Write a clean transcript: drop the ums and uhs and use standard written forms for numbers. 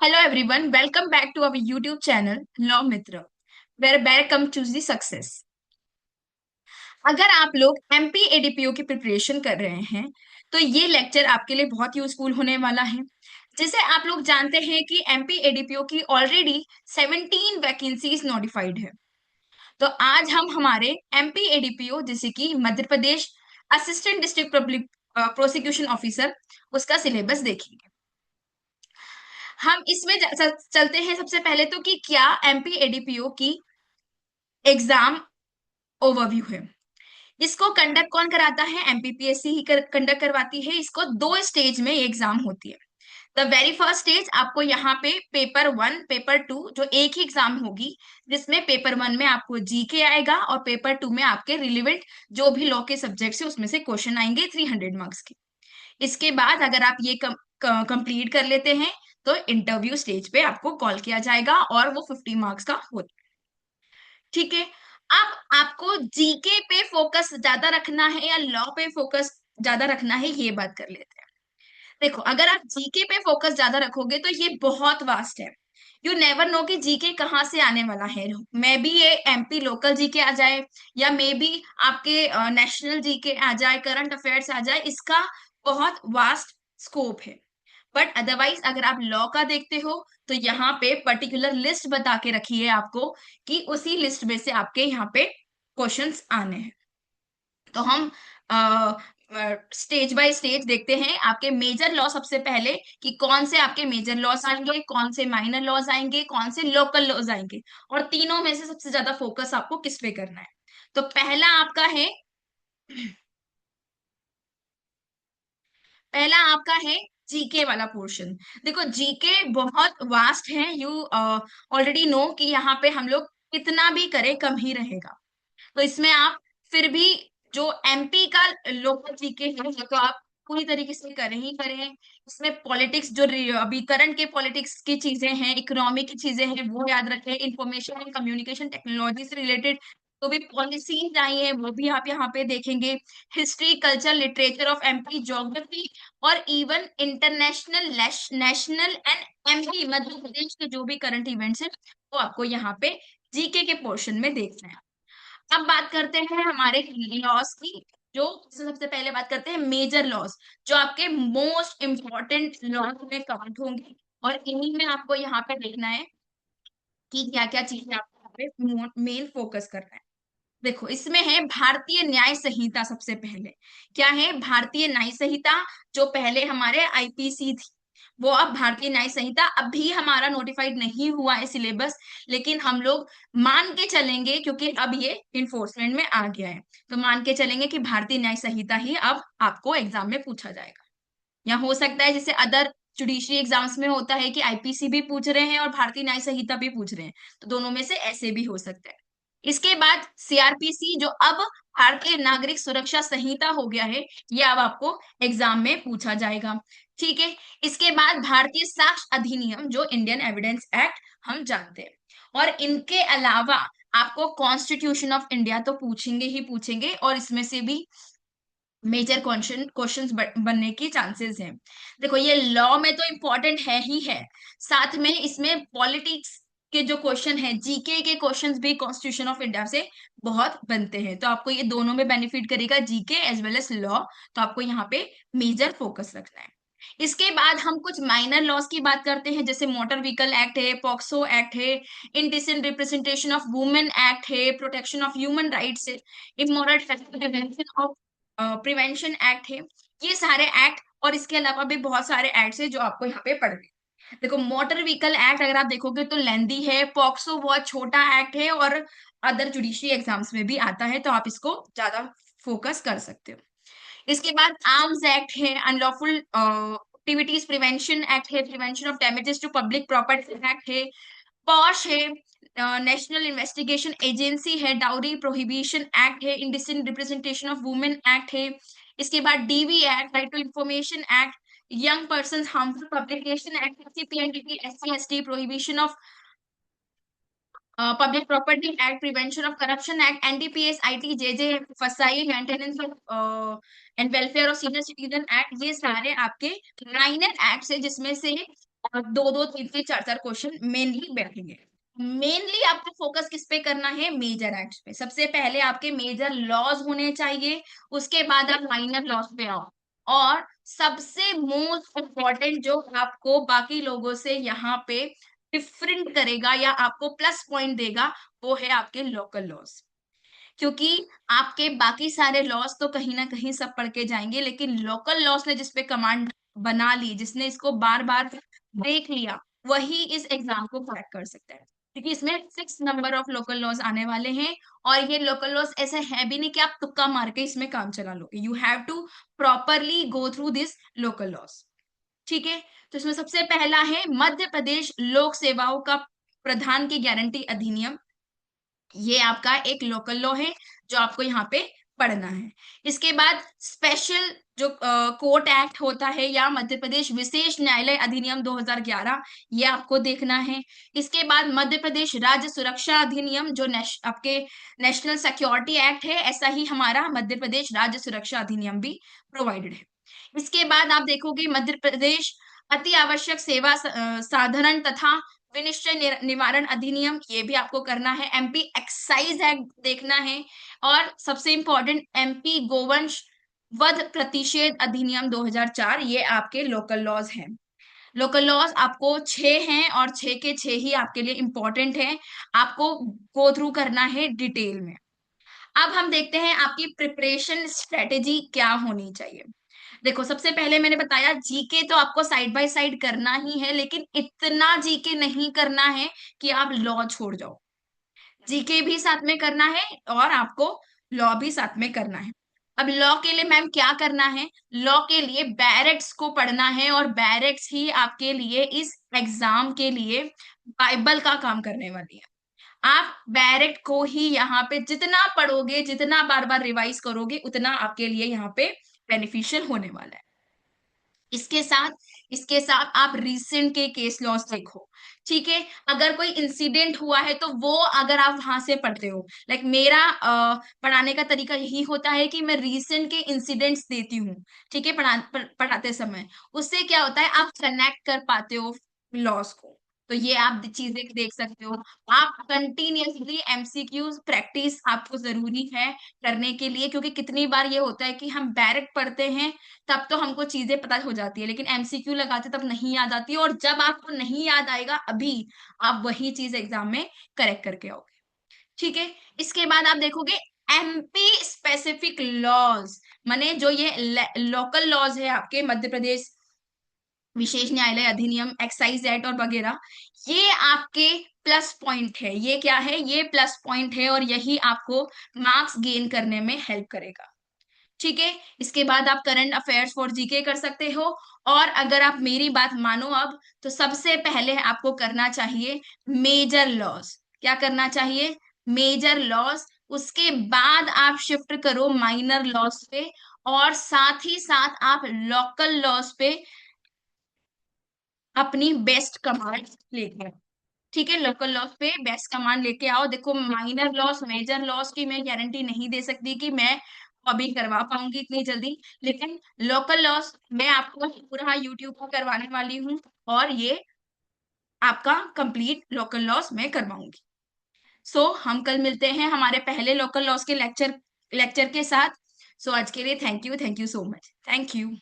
Hello everyone, welcome back to our YouTube channel Law Mitra, where bear come choose the success. अगर आप लोग MP ADPO की preparation कर रहे हैं तो ये लेक्चर आपके लिए बहुत यूजफुल होने वाला है। जैसे आप लोग जानते हैं कि एमपी एडीपीओ की ऑलरेडी 17 वैकेंसीज नोटिफाइड है। तो आज हम हमारे एमपी एडीपीओ जैसे कि Madhya Pradesh assistant district public prosecution officer उसका सिलेबस देखेंगे। हम इसमें चलते हैं सबसे पहले तो कि क्या एमपी एडीपीओ की एग्जाम ओवरव्यू है। इसको कंडक्ट कौन कराता है? एमपीपीएससी ही कंडक्ट करवाती है। इसको दो स्टेज में एग्जाम होती है। द वेरी फर्स्ट स्टेज आपको यहाँ पे पेपर वन पेपर टू जो एक ही एग्जाम होगी, जिसमें पेपर वन में आपको जीके आएगा और पेपर टू में आपके रिलेवेंट जो भी लॉ के सब्जेक्ट है उसमें से क्वेश्चन आएंगे 300 मार्क्स के। इसके बाद अगर आप ये कंप्लीट कर लेते हैं तो इंटरव्यू स्टेज पे आपको कॉल किया जाएगा और वो 50 मार्क्स का होता है। ठीक है। अब आपको जीके पे फोकस ज्यादा रखना है या लॉ पे फोकस ज्यादा रखना है, ये बात कर लेते हैं। देखो, अगर आप जीके पे फोकस ज्यादा रखोगे तो ये बहुत वास्ट है। यू नेवर नो कि जीके कहाँ से आने वाला है। मे बी ये एमपी लोकल जीके आ जाए या मे बी आपके नेशनल जीके आ जाए, करंट अफेयर्स आ जाए। इसका बहुत वास्ट स्कोप है। बट अदरवाइज अगर आप लॉ का देखते हो तो यहाँ पे पर्टिकुलर लिस्ट बता के रखी है आपको कि उसी लिस्ट में से आपके यहाँ पे क्वेश्चंस आने हैं। तो हम स्टेज बाय स्टेज देखते हैं। आपके मेजर लॉ सबसे पहले कि कौन से आपके मेजर लॉस आएंगे, कौन से माइनर लॉज आएंगे, कौन से लोकल लॉज आएंगे, और तीनों में से सबसे ज्यादा फोकस आपको किस पे करना है। तो पहला आपका है जीके वाला पोर्शन। देखो, जीके बहुत वास्ट है। यू ऑलरेडी नो कि यहाँ पे हम लोग कितना भी करें कम ही रहेगा। तो इसमें आप फिर भी जो एमपी का लोकल जीके है वो तो आप पूरी तरीके से करें ही करें। इसमें पॉलिटिक्स जो अभी करंट के पॉलिटिक्स की चीजें हैं, इकोनॉमी की चीजें हैं, वो याद रखें। इंफॉर्मेशन एंड कम्युनिकेशन टेक्नोलॉजी से रिलेटेड तो भी पॉलिसीज आई है, वो भी आप यहाँ पे देखेंगे। History, culture, literature of MP, geography और even international, national and MP Madhya Pradesh के जो भी करंट इवेंट्स हैं वो आपको यहाँ पे जीके के पोर्शन में देखना है। अब बात करते हैं हमारे लॉस की। जो सबसे पहले बात करते हैं मेजर लॉस, जो आपके मोस्ट इंपॉर्टेंट लॉस में काउंट होंगे, और इन्हीं में आपको यहाँ पे देखना है कि क्या क्या चीजें आपको यहाँ पे मेन फोकस करना है। देखो, इसमें है भारतीय न्याय संहिता। सबसे पहले क्या है? भारतीय न्याय संहिता। जो पहले हमारे आईपीसी थी वो अब भारतीय न्याय संहिता। अभी हमारा नोटिफाइड नहीं हुआ है सिलेबस, लेकिन हम लोग मान के चलेंगे क्योंकि अब ये इन्फोर्समेंट में आ गया है। तो मान के चलेंगे कि भारतीय न्याय संहिता ही अब आपको एग्जाम में पूछा जाएगा। या हो सकता है जैसे अदर जुडिशरी एग्जाम्स में होता है कि आईपीसी भी पूछ रहे हैं और भारतीय न्याय संहिता भी पूछ रहे हैं, तो दोनों में से ऐसे भी हो सकता है। इसके बाद सीआरपीसी, जो अब भारतीय नागरिक सुरक्षा संहिता हो गया है, ये अब आपको एग्जाम में पूछा जाएगा। ठीक है। इसके बाद भारतीय साक्ष्य अधिनियम, जो इंडियन एविडेंस एक्ट हम जानते हैं। और इनके अलावा आपको कॉन्स्टिट्यूशन ऑफ इंडिया तो पूछेंगे ही पूछेंगे, और इसमें से भी मेजर क्वेश्चंस बनने की चांसेस हैं। देखो, ये लॉ में तो इम्पोर्टेंट है ही है, साथ में इसमें पॉलिटिक्स के जो क्वेश्चन है, जीके के क्वेश्चंस भी कॉन्स्टिट्यूशन ऑफ इंडिया से बहुत बनते हैं। तो आपको ये दोनों में बेनिफिट करेगा, GK as well as law. तो आपको यहाँ पे मेजर फोकस रखना है। इसके बाद हम कुछ माइनर लॉस की बात करते हैं, जैसे मोटर व्हीकल एक्ट है, पॉक्सो एक्ट है, indecent representation of women act है, प्रोटेक्शन ऑफ ह्यूमन राइट्स है, immoral prevention of prevention act है। ये सारे एक्ट और इसके अलावा भी बहुत सारे एक्ट्स है जो आपको यहाँ पे पढ़ने हैं। देखो, मोटर व्हीकल एक्ट अगर आप देखोगे तो लेंदी है, पॉक्सो बहुत छोटा एक्ट है और अदर जुडिशरी एग्जाम्स में भी आता है, तो आप इसको ज्यादा फोकस कर सकते हो। इसके बाद आर्म्स एक्ट है, अनलॉफुल एक्टिविटीज प्रिवेंशन एक्ट है, prevention of damages to public property act है, पॉश है, नेशनल इन्वेस्टिगेशन एजेंसी है, डाउरी प्रोहिबिशन एक्ट है, indecent representation of women act है। इसके बाद DV act, right to information act, young person harmful publication act, CPNDT, SC ST prohibition of public property act, prevention of corruption act, NDPS, IT, JJ, FSSAI, maintenance of and welfare of senior citizen act. ये सारे आपके minor acts है जिसमें से और दो दो तीन तीन चार चार क्वेश्चन मेनली बैठेंगे। मेनली आपको फोकस किस पे करना है, मेजर एक्ट्स पे। सबसे पहले आपके मेजर लॉज होने चाहिए, उसके बाद आप माइनर लॉज पे आओ। और सबसे मोस्ट इम्पोर्टेंट जो आपको बाकी लोगों से यहाँ पे डिफरेंट करेगा या आपको प्लस पॉइंट देगा, वो है आपके लोकल लॉज। क्योंकि आपके बाकी सारे लॉस तो कहीं ना कहीं सब पढ़ के जाएंगे, लेकिन लोकल लॉस ने जिसपे कमांड बना ली, जिसने इसको बार बार देख लिया, वही इस एग्जाम को क्रैक कर सकता है। क्योंकि इसमें 6 नंबर ऑफ लोकल लॉस आने वाले हैं। और ये लोकल लॉस ऐसा है भी नहीं कि आप तुक्का मार के इसमें काम चला लोगे। You have to properly go through this local laws. ठीक है। तो इसमें सबसे पहला है मध्य प्रदेश लोक सेवाओं का प्रधान की गारंटी अधिनियम। ये आपका एक लोकल लॉ है जो आपको यहाँ पे पढ़ना है। इसके बाद स्पेशल जो कोर्ट एक्ट होता है या मध्य प्रदेश विशेष न्यायालय अधिनियम 2011, ये आपको देखना है। इसके बाद मध्य प्रदेश राज्य सुरक्षा अधिनियम जो आपके नेशनल सिक्योरिटी एक्ट है, ऐसा ही हमारा मध्य प्रदेश राज्य सुरक्षा अधिनियम भी प्रोवाइडेड है। इसके बाद आप देखोगे मध्य प्रदेश अति आवश्यक सेवा साधारण तथा विनिश्चय निवारण अधिनियम, ये भी आपको करना है। एमपी एक्साइज एक्ट देखना है। और सबसे इंपॉर्टेंट एमपी गोवंश वध प्रतिषेध अधिनियम 2004, ये आपके लोकल लॉज हैं। लोकल लॉज आपको 6 हैं और 6 के 6 ही आपके लिए इंपॉर्टेंट है। आपको गो थ्रू करना है डिटेल में। अब हम देखते हैं आपकी प्रिपरेशन स्ट्रेटेजी क्या होनी चाहिए। देखो, सबसे पहले मैंने बताया जीके तो आपको साइड बाय साइड करना ही है, लेकिन इतना जीके नहीं करना है कि आप लॉ छोड़ जाओ। जीके भी साथ में करना है और आपको लॉ भी साथ में करना है। अब लॉ के लिए मैम क्या करना है, लॉ के लिए बैरेक्स को पढ़ना है। और बैरेक्स ही आपके लिए इस एग्जाम के लिए बाइबल का काम करने वाली है। आप बैरेक्ट को ही यहाँ पे जितना पढ़ोगे, जितना बार बार रिवाइज करोगे, उतना आपके लिए यहाँ पे बेनिफिशियल होने वाला है। इसके साथ आप रिसेंट के केस लॉस देखो। ठीक है। अगर कोई इंसिडेंट हुआ है तो वो अगर आप वहां से पढ़ते हो, लाइक मेरा पढ़ाने का तरीका यही होता है कि मैं रिसेंट के इंसिडेंट्स देती हूँ। ठीक है। पढ़ाते समय उससे क्या होता है, आप कनेक्ट कर पाते हो लॉस को। तो ये आप चीजें देख सकते हो। आप कंटिन्यूअसली एमसीक्यूज प्रैक्टिस आपको जरूरी है करने के लिए, क्योंकि कितनी बार ये होता है कि हम डायरेक्ट पढ़ते हैं तब तो हमको चीजें पता हो जाती है, लेकिन एमसीक्यू लगाते तब नहीं याद आती। और जब आपको नहीं याद आएगा अभी, आप वही चीज एग्जाम में करेक्ट करके आओगे। ठीक है। इसके बाद आप देखोगे एमपी स्पेसिफिक लॉज, माने जो ये लोकल लॉज है आपके मध्य प्रदेश विशेष न्यायालय अधिनियम, एक्साइज एक्ट और वगैरह, ये आपके प्लस पॉइंट है। ये क्या है, ये प्लस पॉइंट है और यही आपको मार्क्स गेन करने में हेल्प करेगा। ठीक है। इसके बाद आप करंट अफेयर्स फॉर जीके कर सकते हो। और अगर आप मेरी बात मानो अब, तो सबसे पहले आपको करना चाहिए मेजर लॉस। क्या करना चाहिए, मेजर लॉस। उसके बाद आप शिफ्ट करो माइनर लॉस पे। और साथ ही साथ आप लोकल लॉस पे अपनी बेस्ट कमांड लेके आओ। ठीक है। लोकल लॉस पे बेस्ट कमांड लेके आओ। देखो, माइनर लॉस मेजर लॉस की मैं गारंटी नहीं दे सकती कि मैं अभी करवा पाऊंगी इतनी जल्दी, लेकिन लोकल लॉस मैं आपको पूरा यूट्यूब पर करवाने वाली हूँ। और ये आपका कंप्लीट लोकल लॉस मैं करवाऊंगी। हम कल मिलते हैं हमारे पहले लोकल लॉस के लेक्चर के साथ। आज के लिए thank you so much. Thank you.